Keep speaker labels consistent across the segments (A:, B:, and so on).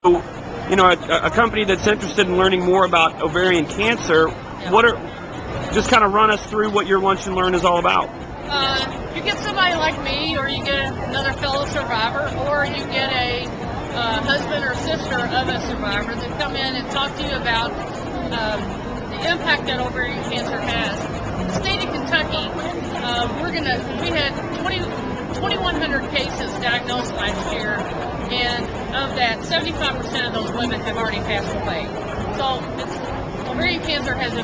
A: You know, a company that's interested in learning more about ovarian cancer, what are, just kind of run us through what your Lunch and Learn is all about.
B: You get somebody like me, or you get another fellow survivor, or you get a husband or sister of a survivor that come in and talk to you about the impact that ovarian cancer has. The state of Kentucky, we had 2,100 cases diagnosed last year, and of that, 75% of those women have already passed away. So ovarian cancer has a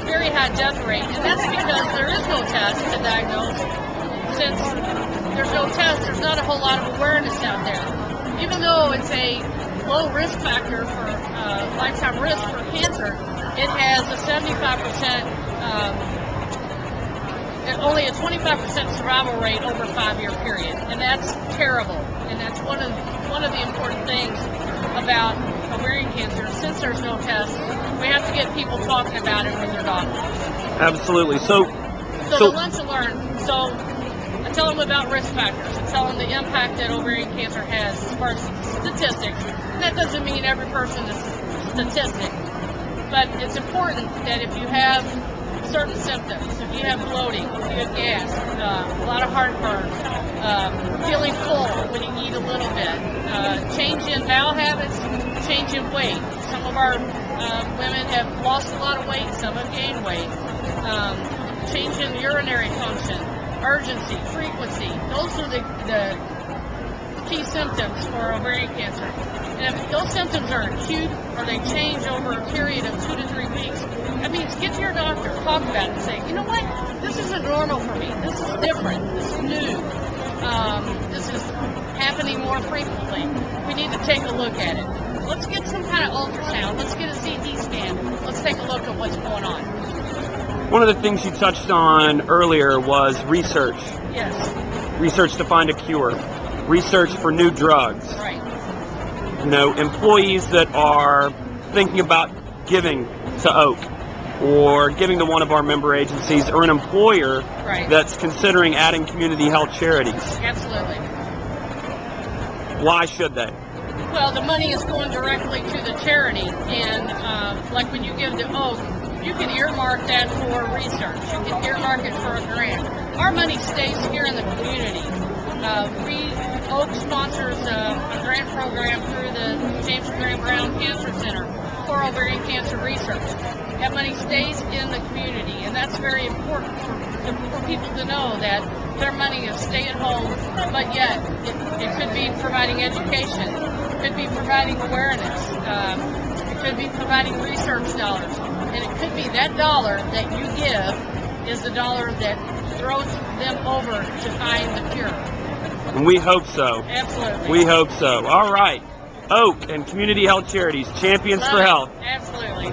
B: very high death rate, and that's because there is no test to diagnose. Since there's no test, there's not a whole lot of awareness out there. Even though it's a low risk factor for lifetime risk for cancer, it has a 75%, only a 25% survival rate over a 5-year period, and that's terrible. And that's one of the important things about ovarian cancer. Since there's no test, we have to get people talking about it with their doctors.
A: Absolutely. So
B: the Lunch and Learn. So I tell them about risk factors. I tell them the impact that ovarian cancer has as far as statistics. And that doesn't mean every person is statistic, but it's important that if you have certain symptoms, if you have bloating, if you have gas, a lot of heartburn, feeling full when you eat a little bit, change in bowel habits, change in weight. Some of our women have lost a lot of weight, some have gained weight. Change in urinary function, urgency, frequency. Those are the key symptoms for ovarian cancer. And if those symptoms are acute or they change over a period of 2 to 3 weeks, that means get to your doctor, talk about it, and say, you know what, this isn't normal for me. This is different. This is new. This is happening more frequently. We need to take a look at it. Let's get some kind of ultrasound. Let's get a CT scan. Let's take a look at what's going on.
A: one of the things you touched on earlier was research.
B: Yes.
A: Research to find a cure. Research for new drugs.
B: Right.
A: You know, employees that are thinking about giving to Oak or giving to one of our member agencies, or an employer
B: Right.
A: that's considering adding community health charities.
B: Absolutely.
A: Why should they?
B: Well, the money is going directly to the charity, and like when you give to Oak, you can earmark that for research. You can earmark it for a grant. Our money stays here in the community. Oak sponsors a grant program through the James Graham Brown Cancer Center for ovarian cancer research. That money stays in the community, and that's very important for people to know that their money is staying home, but yet it could be providing education, it could be providing awareness, it could be providing research dollars, and it could be that dollar that you give is the dollar that throws them over to find the cure.
A: And we hope so.
B: Absolutely.
A: We hope so. All right. Oak and Community Health Charities, champions for health.
B: Absolutely.